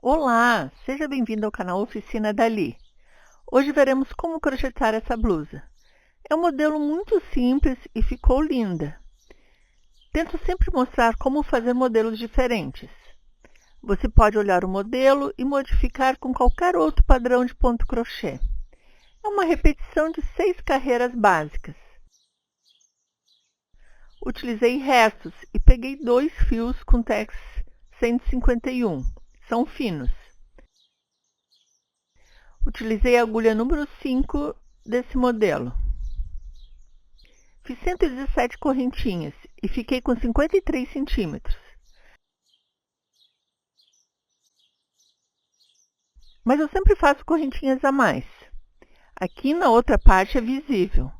Olá, seja bem-vindo ao canal Oficina Dali. Hoje veremos como crochetar essa blusa. É um modelo muito simples e ficou linda. Tento sempre mostrar como fazer modelos diferentes. Você pode olhar o modelo e modificar com qualquer outro padrão de ponto crochê. É uma repetição de 6 carreiras básicas. Utilizei restos e peguei 2 fios com tex 151. São finos. Utilizei a agulha número 5 desse modelo. Fiz 117 correntinhas e fiquei com 53 centímetros. Mas eu sempre faço correntinhas a mais. Aqui na outra parte é visível.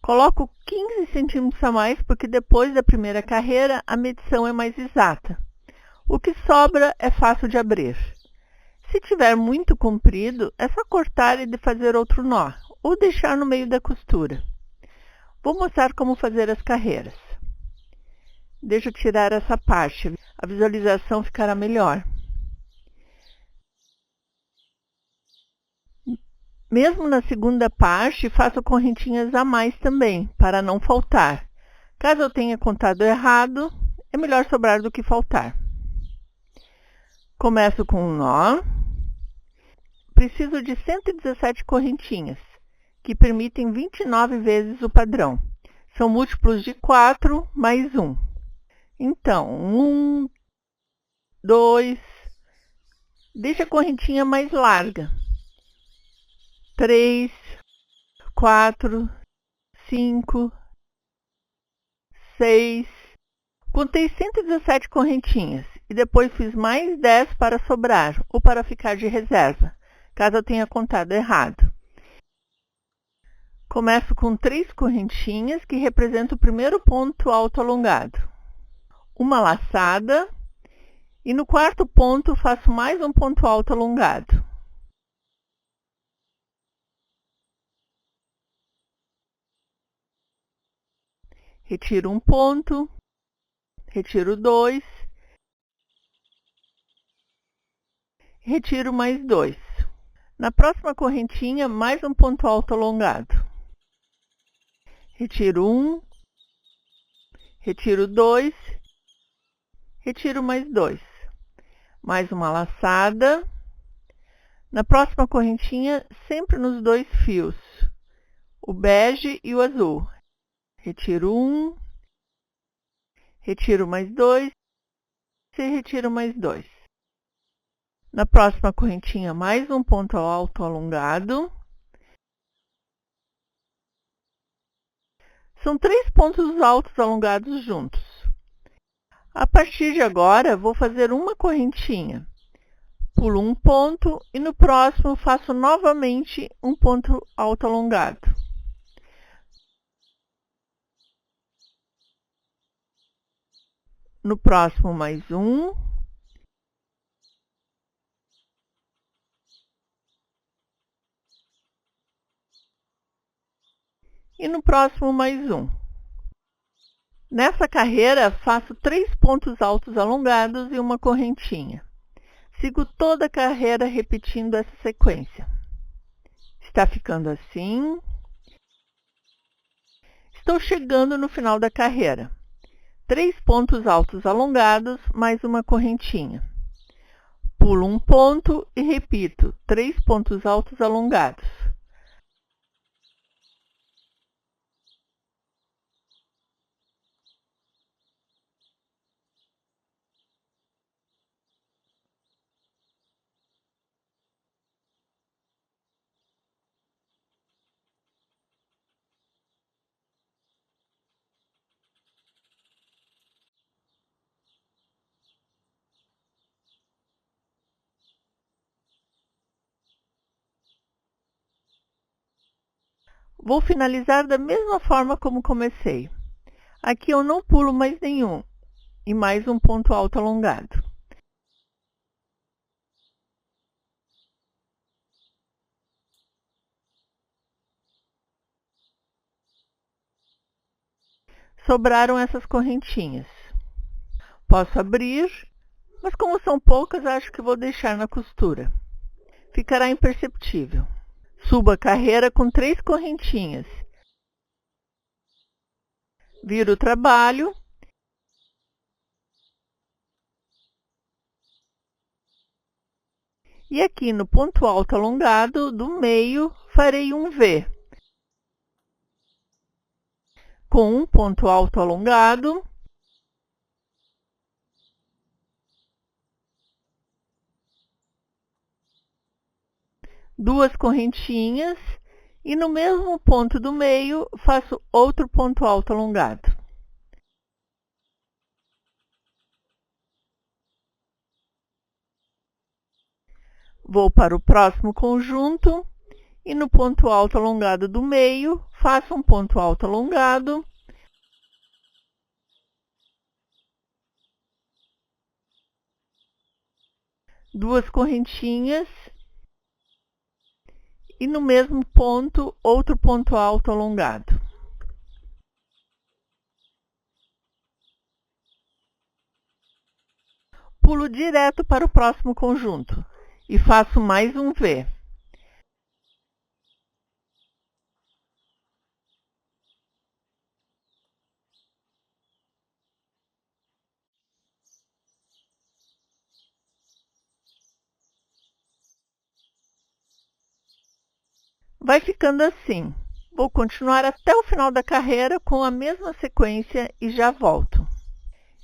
Coloco 15 centímetros a mais porque depois da primeira carreira a medição é mais exata. O que sobra é fácil de abrir. Se tiver muito comprido, é só cortar e fazer outro nó, ou deixar no meio da costura. Vou mostrar como fazer as carreiras. Deixa eu tirar essa parte, a visualização ficará melhor. Mesmo na segunda parte, faço correntinhas a mais também, para não faltar. Caso eu tenha contado errado, é melhor sobrar do que faltar. Começo com um nó. Preciso de 117 correntinhas, que permitem 29 vezes o padrão. São múltiplos de 4 mais 1. Então, 1, 2, deixa a correntinha mais larga. 3, 4, 5, 6. Contei 117 correntinhas e depois fiz mais 10 para sobrar ou para ficar de reserva, caso eu tenha contado errado. Começo com 3 correntinhas que representam o primeiro ponto alto alongado. Uma laçada e no quarto ponto faço mais um ponto alto alongado. Retiro um ponto, retiro 2, retiro mais 2. Na próxima correntinha, mais um ponto alto alongado. Retiro 1, retiro 2, retiro mais 2. Mais uma laçada. Na próxima correntinha, sempre nos 2 fios, o bege e o azul. Retiro 1, retiro mais 2 e retiro mais 2. Na próxima correntinha, mais um ponto alto alongado. São 3 pontos altos alongados juntos. A partir de agora, vou fazer uma correntinha. Pulo um ponto e no próximo faço novamente um ponto alto alongado. No próximo, mais um. E no próximo, mais um. Nessa carreira, faço 3 pontos altos alongados e uma correntinha. Sigo toda a carreira repetindo essa sequência. Está ficando assim. Estou chegando no final da carreira. 3 pontos altos alongados, mais uma correntinha. Pulo um ponto e repito 3 pontos altos alongados. Vou finalizar da mesma forma como comecei. Aqui eu não pulo mais nenhum e mais um ponto alto alongado. Sobraram essas correntinhas. Posso abrir Mas como são poucas, acho que vou deixar na costura. Ficará imperceptível. Subo a carreira com 3 correntinhas. Viro o trabalho. E aqui no ponto alto alongado do meio, farei um V. Com um ponto alto alongado, duas correntinhas, e no mesmo ponto do meio, faço outro ponto alto alongado. Vou para o próximo conjunto, e no ponto alto alongado do meio, faço um ponto alto alongado, duas correntinhas, e no mesmo ponto, outro ponto alto alongado. Pulo direto para o próximo conjunto e faço mais um V. Vai ficando assim. Vou continuar até o final da carreira com a mesma sequência e já volto.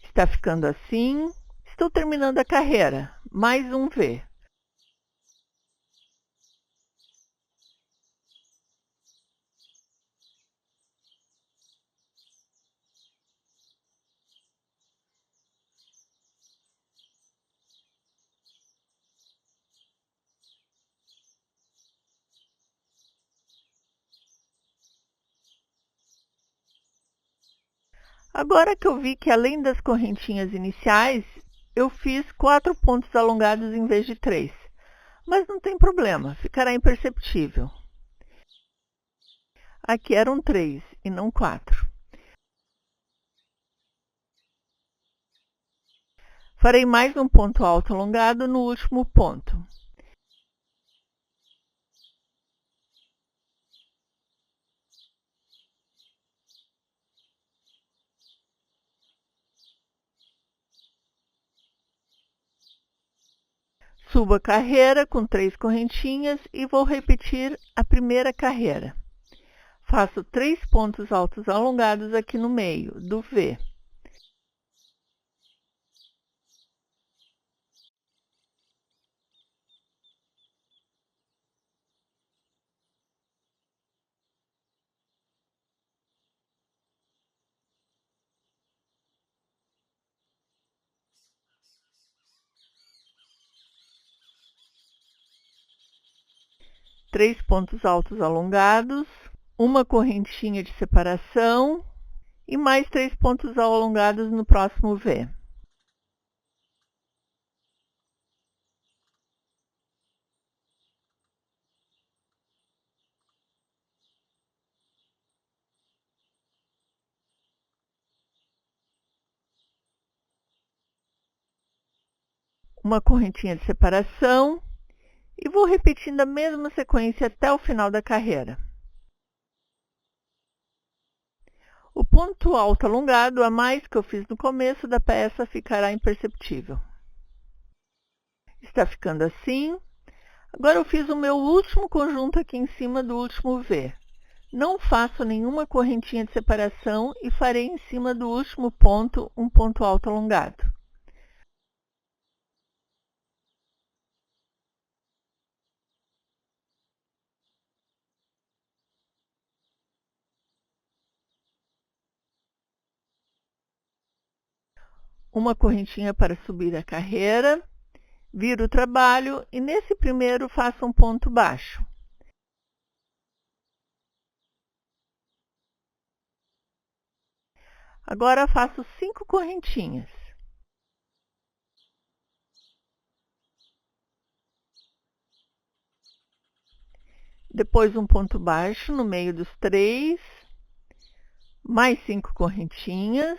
Está ficando assim. Estou terminando a carreira. Mais um V. Agora que eu vi que além das correntinhas iniciais, eu fiz 4 pontos alongados em vez de 3. Mas não tem problema, ficará imperceptível. Aqui eram 3 e não 4. Farei mais um ponto alto alongado no último ponto. Subo a carreira com 3 correntinhas e vou repetir a primeira carreira. Faço 3 pontos altos alongados aqui no meio, do V. Três pontos altos alongados, uma correntinha de separação e mais 3 pontos alongados no próximo V. Uma correntinha de separação e vou repetindo a mesma sequência até o final da carreira. O ponto alto alongado a mais que eu fiz no começo da peça ficará imperceptível. Está ficando assim. Agora eu fiz o meu último conjunto aqui em cima do último V. Não faço nenhuma correntinha de separação e farei em cima do último ponto um ponto alto alongado. Uma correntinha para subir a carreira, viro o trabalho e nesse primeiro faço um ponto baixo. Agora faço 5 correntinhas. Depois um ponto baixo no meio dos 3, mais 5 correntinhas.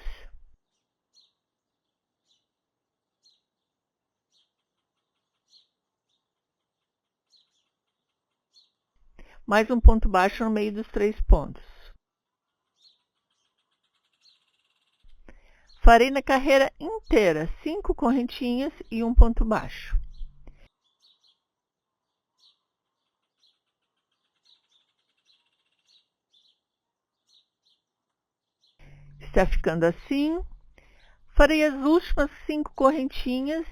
mais um ponto baixo no meio dos 3 pontos. Farei na carreira inteira 5 correntinhas e um ponto baixo. Está ficando assim. Farei as últimas 5 correntinhas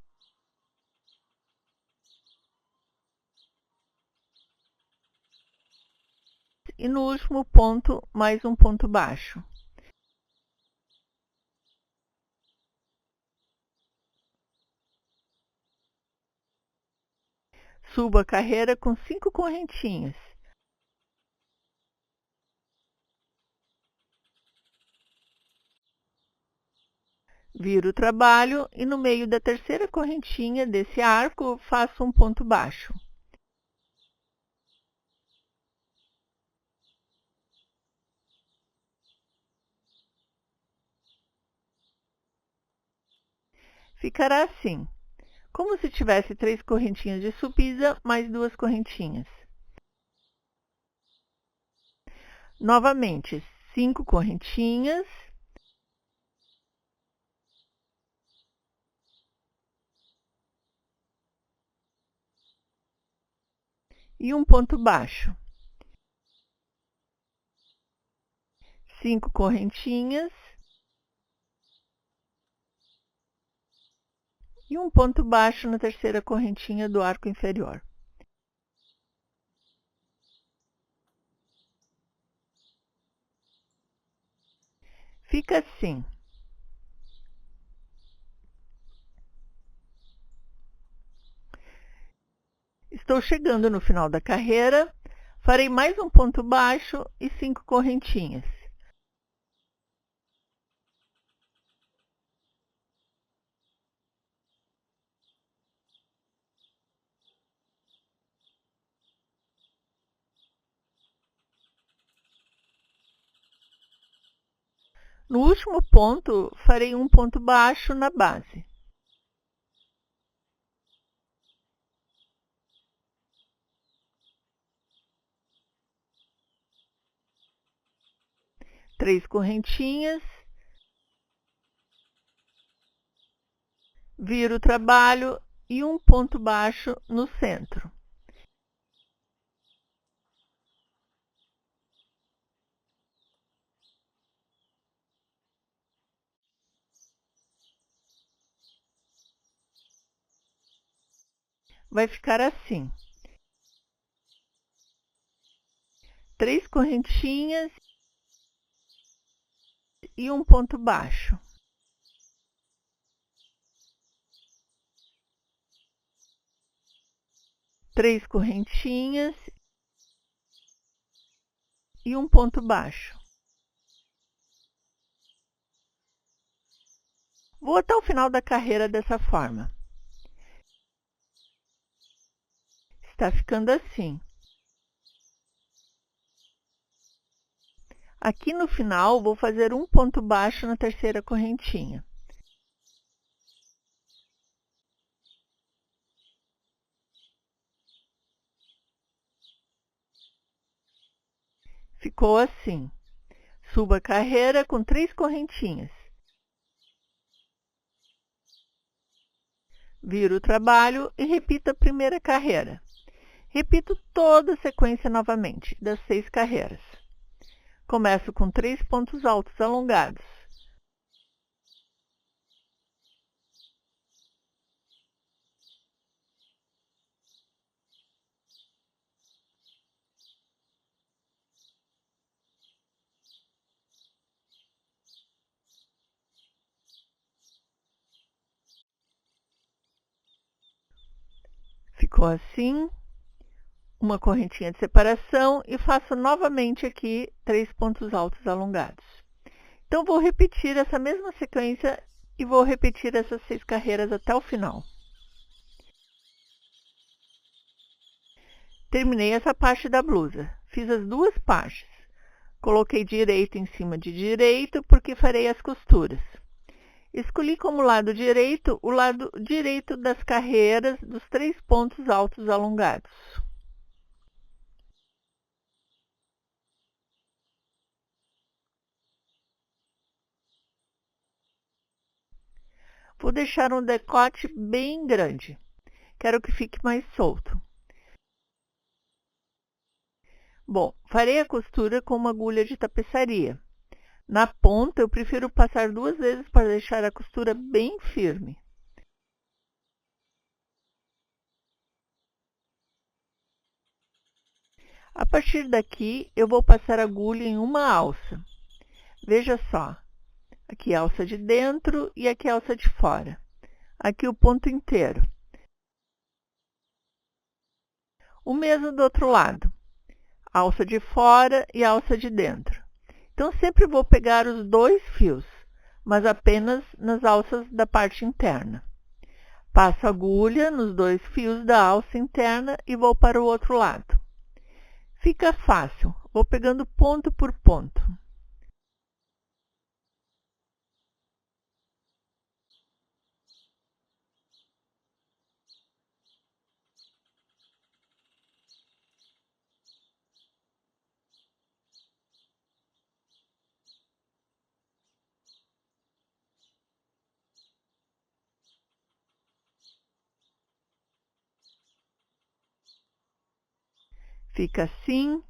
e no último ponto mais um ponto baixo. Subo a carreira com 5 correntinhas. Viro o trabalho e no meio da terceira correntinha desse arco faço um ponto baixo. Ficará assim, como se tivesse 3 correntinhas de subida mais 2 correntinhas. Novamente, 5 correntinhas. E um ponto baixo. 5 correntinhas. E um ponto baixo na terceira correntinha do arco inferior. Fica assim. Estou chegando no final da carreira, farei mais um ponto baixo e 5 correntinhas. No último ponto, farei um ponto baixo na base. Três correntinhas. Viro o trabalho e um ponto baixo no centro. Vai ficar assim. 3 correntinhas e um ponto baixo. Três correntinhas e um ponto baixo. Vou até o final da carreira dessa forma. Está ficando assim. Aqui no final, vou fazer um ponto baixo na terceira correntinha. Ficou assim. Subo a carreira com 3 correntinhas. Viro o trabalho e repito a primeira carreira. Repito toda a sequência novamente, das 6 carreiras. Começo com 3 pontos altos alongados. Ficou assim, uma correntinha de separação e faço novamente aqui 3 pontos altos alongados. Então, vou repetir essa mesma sequência e vou repetir essas 6 carreiras até o final. Terminei essa parte da blusa. Fiz as 2 partes. Coloquei direito em cima de direito porque farei as costuras. Escolhi como lado direito o lado direito das carreiras dos 3 pontos altos alongados. Vou deixar um decote bem grande. Quero que fique mais solto. Bom, farei a costura com uma agulha de tapeçaria. Na ponta, eu prefiro passar 2 vezes para deixar a costura bem firme. A partir daqui, eu vou passar a agulha em uma alça. Veja só, aqui a alça de dentro e aqui a alça de fora. Aqui o ponto inteiro. O mesmo do outro lado, a alça de fora e a alça de dentro. Então, sempre vou pegar os 2 fios, mas apenas nas alças da parte interna. Passo a agulha nos 2 fios da alça interna e vou para o outro lado. Fica fácil, vou pegando ponto por ponto. Fica assim,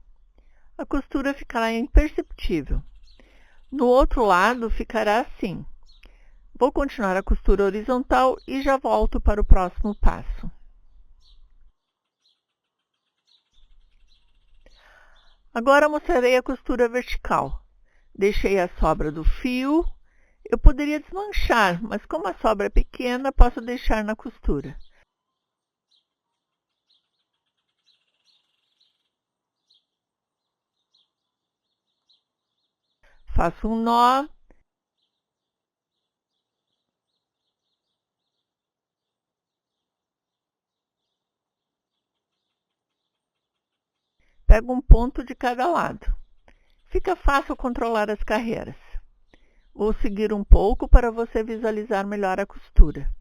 a costura ficará imperceptível. No outro lado ficará assim. Vou continuar a costura horizontal e já volto para o próximo passo. Agora mostrarei a costura vertical. Deixei a sobra do fio. Eu poderia desmanchar, mas como a sobra é pequena, posso deixar na costura. Faço um nó. Pego um ponto de cada lado. Fica fácil controlar as carreiras. Vou seguir um pouco para você visualizar melhor a costura.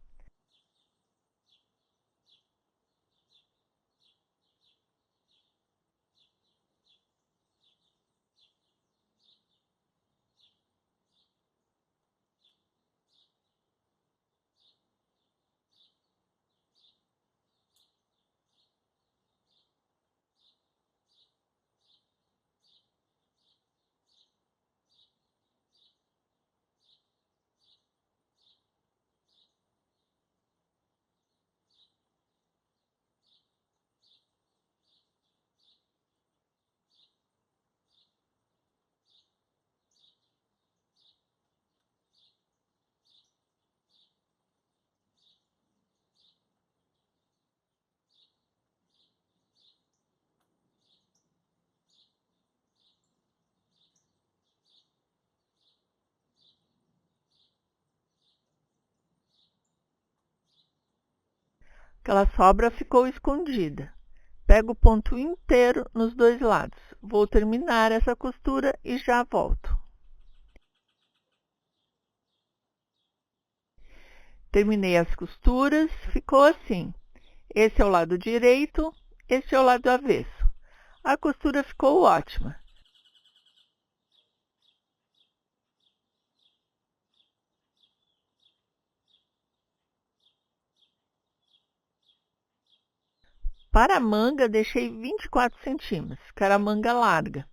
Aquela sobra ficou escondida. Pego o ponto inteiro nos 2 lados. Vou terminar essa costura e já volto. Terminei as costuras, ficou assim. Esse é o lado direito, esse é o lado avesso. A costura ficou ótima. Para a manga, deixei 24 centímetros, que era a manga larga.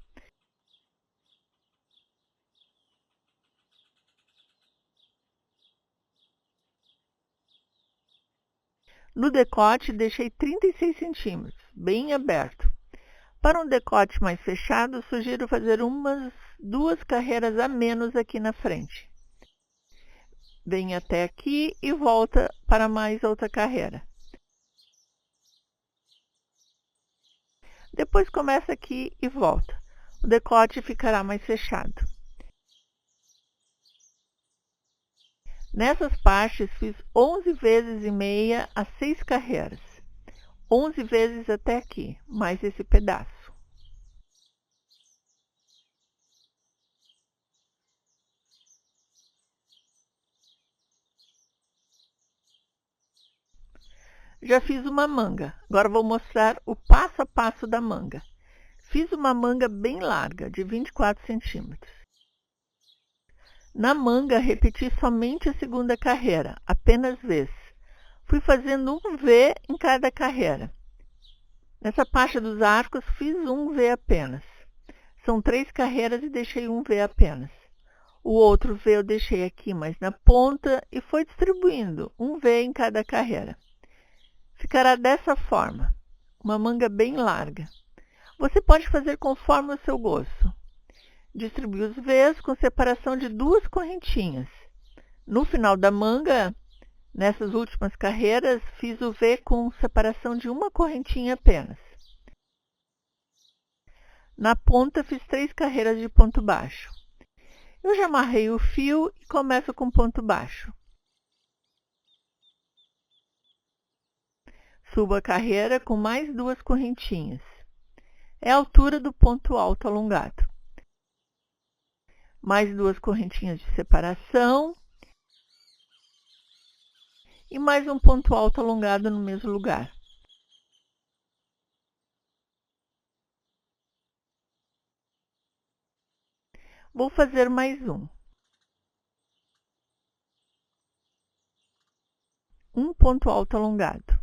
No decote, deixei 36 centímetros, bem aberto. Para um decote mais fechado, sugiro fazer umas 2 carreiras a menos aqui na frente. Vem até aqui e volta para mais outra carreira. Depois começa aqui e volta. O decote ficará mais fechado. Nessas partes fiz 11 vezes e meia as 6 carreiras. 11 vezes até aqui, mais esse pedaço. Já fiz uma manga. Agora vou mostrar o passo a passo da manga. Fiz uma manga bem larga, de 24 centímetros. Na manga, repeti somente a segunda carreira, apenas vez. Fui fazendo um V em cada carreira. Nessa parte dos arcos, fiz um V apenas. São 3 carreiras e deixei um V apenas. O outro V eu deixei aqui mais na ponta e foi distribuindo um V em cada carreira. Ficará dessa forma, uma manga bem larga. Você pode fazer conforme o seu gosto. Distribui os Vs com separação de 2 correntinhas. No final da manga, nessas últimas carreiras, fiz o V com separação de uma correntinha apenas. Na ponta, fiz 3 carreiras de ponto baixo. Eu já amarrei o fio e começo com ponto baixo. Subo a carreira com mais 2 correntinhas. É a altura do ponto alto alongado. Mais 2 correntinhas de separação. E mais um ponto alto alongado no mesmo lugar. Vou fazer mais um. Um ponto alto alongado.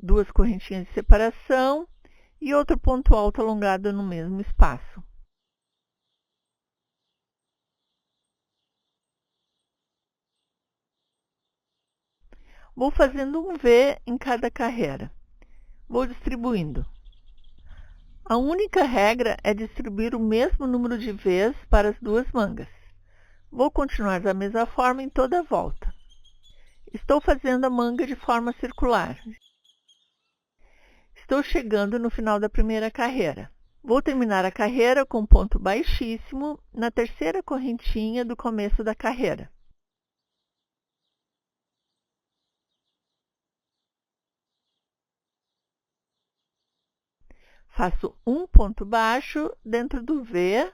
Duas correntinhas de separação e outro ponto alto alongado no mesmo espaço. Vou fazendo um V em cada carreira. Vou distribuindo. A única regra é distribuir o mesmo número de Vs para as 2 mangas. Vou continuar da mesma forma em toda a volta. Estou fazendo a manga de forma circular. Estou chegando no final da primeira carreira. Vou terminar a carreira com um ponto baixíssimo na terceira correntinha do começo da carreira. Faço um ponto baixo dentro do V,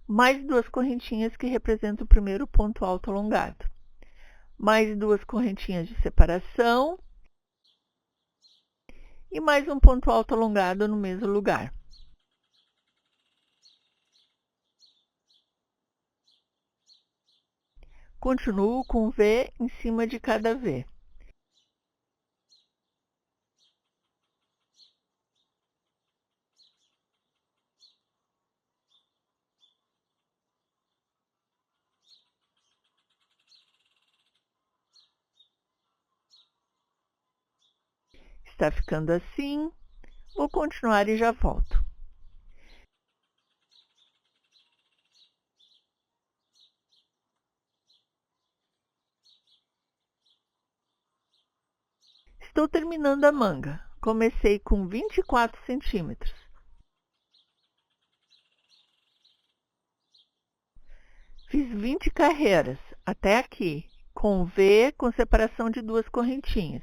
mais 2 correntinhas que representam o primeiro ponto alto alongado. Mais 2 correntinhas de separação e mais um ponto alto alongado no mesmo lugar. Continuo com V em cima de cada V. Está ficando assim. Vou continuar e já volto. Estou terminando a manga. Comecei com 24 centímetros. Fiz 20 carreiras até aqui, com V com separação de 2 correntinhas.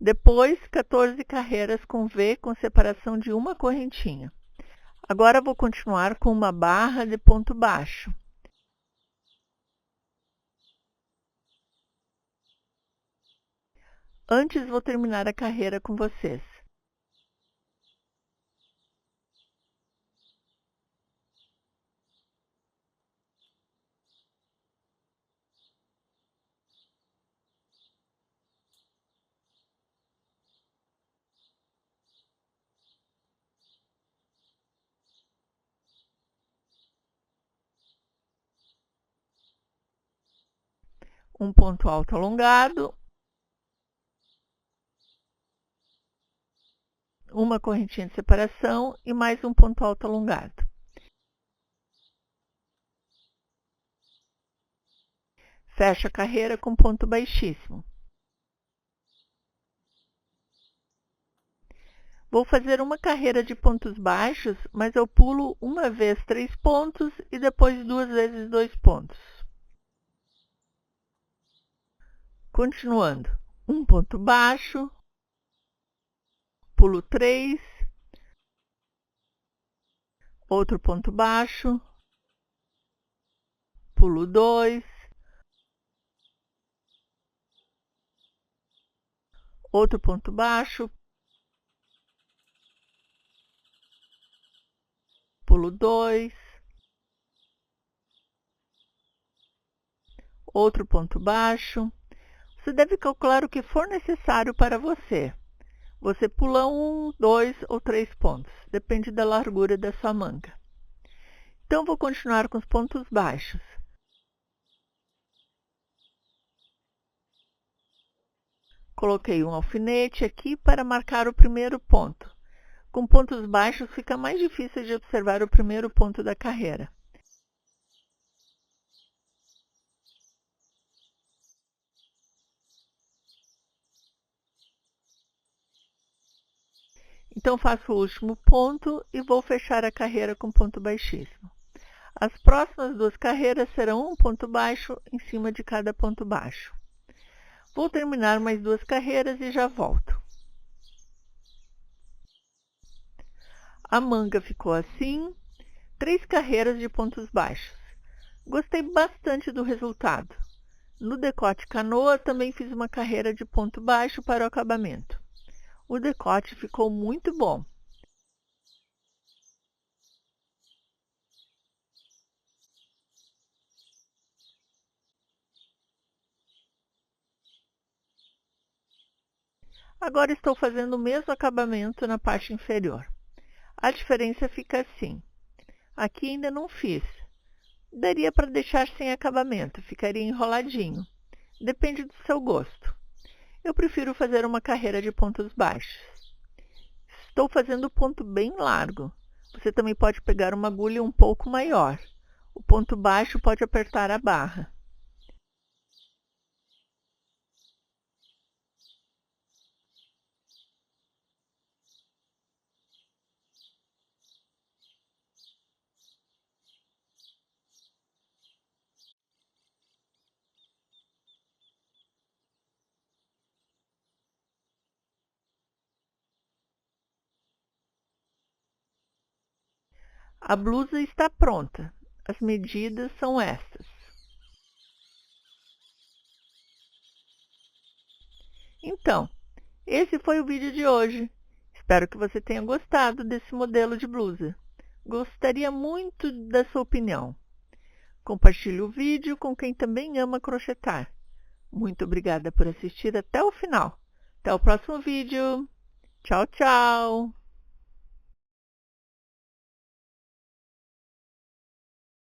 Depois, 14 carreiras com V com separação de uma correntinha. Agora vou continuar com uma barra de ponto baixo. Antes vou terminar a carreira com vocês. Um ponto alto alongado, uma correntinha de separação e mais um ponto alto alongado. Fecho a carreira com ponto baixíssimo. Vou fazer uma carreira de pontos baixos, mas eu pulo uma vez 3 pontos e depois 2 vezes 2 pontos. Continuando, um ponto baixo, pulo 3, outro ponto baixo, pulo 2, outro ponto baixo, pulo 2, outro ponto baixo. Você deve calcular o que for necessário para você. Você pula 1, 2 ou 3 pontos, depende da largura da sua manga. Então, vou continuar com os pontos baixos. Coloquei um alfinete aqui para marcar o primeiro ponto. Com pontos baixos fica mais difícil de observar o primeiro ponto da carreira. Então, faço o último ponto e vou fechar a carreira com ponto baixíssimo. As próximas duas carreiras serão um ponto baixo em cima de cada ponto baixo. Vou terminar mais duas carreiras e já volto. A manga ficou assim, 3 carreiras de pontos baixos. Gostei bastante do resultado. No decote canoa também fiz uma carreira de ponto baixo para o acabamento. O decote ficou muito bom. Agora estou fazendo o mesmo acabamento na parte inferior. A diferença fica assim. Aqui ainda não fiz. Daria para deixar sem acabamento, ficaria enroladinho. Depende do seu gosto. Eu prefiro fazer uma carreira de pontos baixos. Estou fazendo o ponto bem largo. Você também pode pegar uma agulha um pouco maior. O ponto baixo pode apertar a barra. A blusa está pronta. As medidas são estas. Então, esse foi o vídeo de hoje. Espero que você tenha gostado desse modelo de blusa. Gostaria muito da sua opinião. Compartilhe o vídeo com quem também ama crochetar. Muito obrigada por assistir até o final. Até o próximo vídeo. Tchau, tchau!